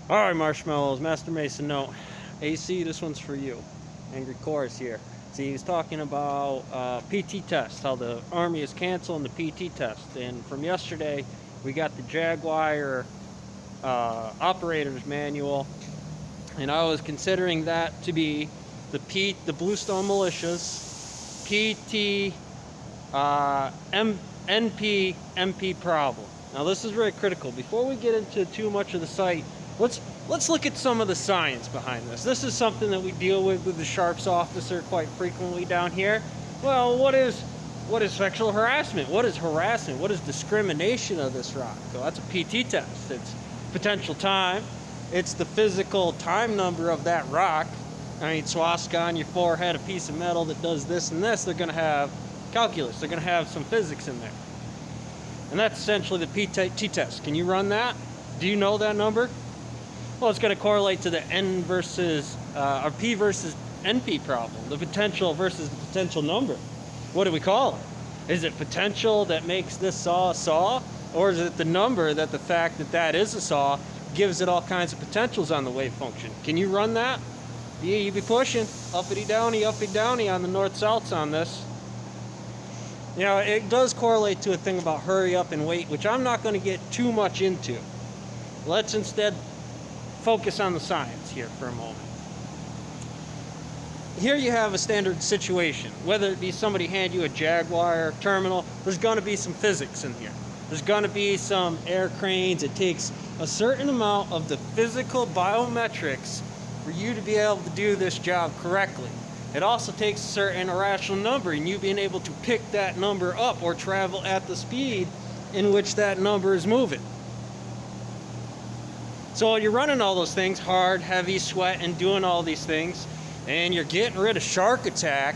All right, Marshmallows, Master Mason, no. AC, this one's for you. Angry Chorus here. See, he's talking about PT test, how the Army is canceling the PT test. And from yesterday, we got the Jaguar operator's manual, and I was considering that to be the bluestone militia's PT NP MP problem. Now this is very critical. Before we get into too much of the site, let's look at some of the science behind this. This is something that we deal with the Sharps officer quite frequently down here. Well, what is sexual harassment? What is harassment? What is discrimination of this rock? So that's a PT test. It's potential time. It's the physical time number of that rock. I mean, swastika on your forehead, a piece of metal that does this and this, they're going to have calculus. They're going to have some physics in there. And that's essentially the PT test. Can you run that? Do you know that number? Well, it's going to correlate to the N versus, or P versus NP problem, the potential versus the potential number. What do we call it? Is it potential that makes this saw a saw? Or is it the number that the fact that that is a saw gives it all kinds of potentials on the wave function? Can you run that? Yeah, you be pushing uppity downy on the north-souths on this. You know, it does correlate to a thing about hurry up and wait, which I'm not going to get too much into. Let's instead focus on the science here for a moment. Here you have a standard situation. Whether it be somebody hand you a Jaguar terminal, there's going to be some physics in here. There's going to be some air cranes. It takes a certain amount of the physical biometrics for you to be able to do this job correctly. It also takes a certain irrational number and you being able to pick that number up or travel at the speed in which that number is moving. So you're running all those things, hard, heavy, sweat, and doing all these things, and you're getting rid of shark attack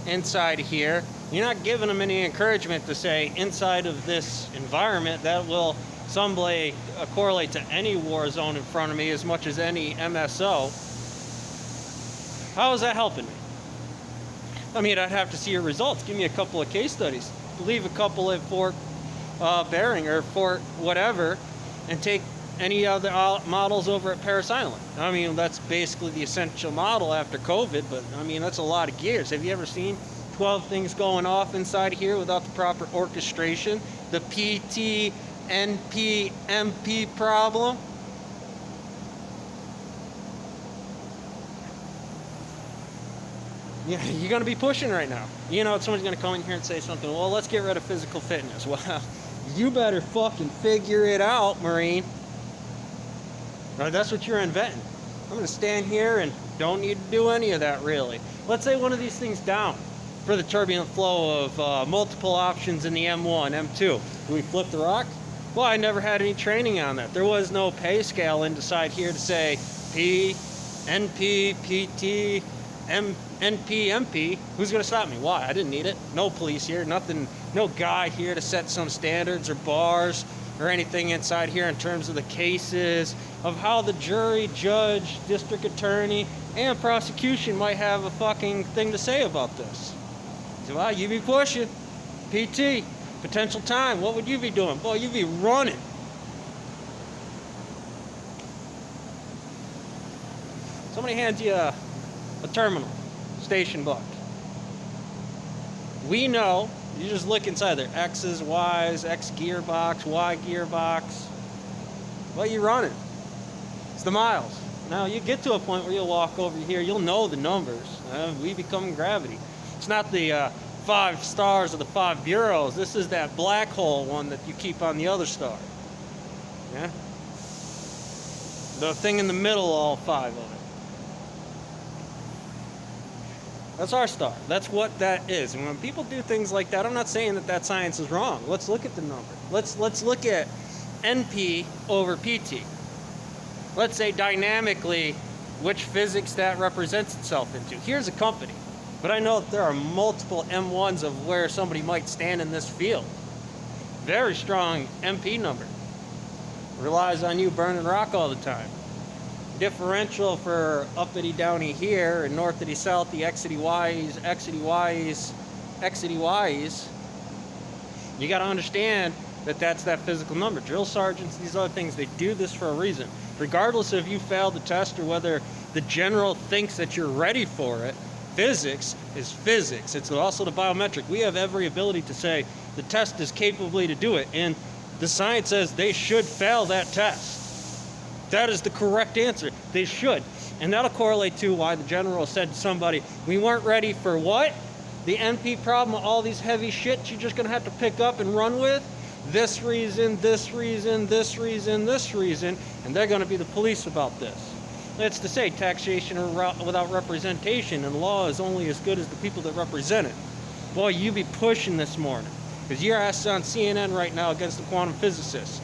inside of here. You're not giving them any encouragement to say inside of this environment that will someday correlate to any war zone in front of me as much as any MSO. How is that helping me? I mean, I'd have to see your results. Give me a couple of case studies. Leave a couple at Fort Bering or Fort whatever and take any other models over at Parris Island. I mean, that's basically the essential model after COVID, but I mean, that's a lot of gears. Have you ever seen 12 things going off inside here without the proper orchestration? The PT, NP, MP problem? Yeah, you're going to be pushing right now. You know, somebody's going to come in here and say something, well, let's get rid of physical fitness. Well, you better fucking figure it out, Marine. Right, that's what you're inventing. I'm going to stand here and don't need to do any of that, really. Let's say one of these things down for the turbulent flow of multiple options in the M1, M2. Do we flip the rock? Well, I never had any training on that. There was no pay scale inside here to say P, NP, PT, NP, MP. Who's going to stop me? Why? I didn't need it. No police here, nothing, no guy here to set some standards or bars or anything inside here in terms of the cases of how the jury, judge, district attorney, and prosecution might have a fucking thing to say about this. So, well, you be pushing. PT, potential time, what would you be doing? Boy, you'd be running. Somebody hands you a terminal, station book. We know, you just look inside there, X's, Y's, X gearbox, Y gearbox. What are you running? It's the miles. Now you get to a point where you'll walk over here, you'll know the numbers. We become gravity. It's not the 5 stars of the 5 bureaus. This is that black hole one that you keep on the other star. Yeah? The thing in the middle, all 5 of it. That's our star. That's what that is. And when people do things like that, I'm not saying that science is wrong. Let's look at the number. Let's look at NP over PT. Let's say dynamically which physics that represents itself into. Here's a company, but I know that there are multiple M1s of where somebody might stand in this field. Very strong MP number. Relies on you burning rock all the time. Differential for uppity downy here and northity southy, xity y's, xity y's, xity y's. You got to understand that's that physical number. Drill sergeants, these other things, they do this for a reason. Regardless if you failed the test or whether the general thinks that you're ready for it, physics is physics. It's also the biometric. We have every ability to say the test is capably to do it, and the science says they should fail that test. That is the correct answer. They should. And that'll correlate to why the general said to somebody, we weren't ready for what? The NP problem, all these heavy shit you're just going to have to pick up and run with? This reason, this reason, this reason, this reason, and they're going to be the police about this. That's to say, taxation without representation, and law is only as good as the people that represent it. Boy, you be pushing this morning, because your ass is on CNN right now against the quantum physicist.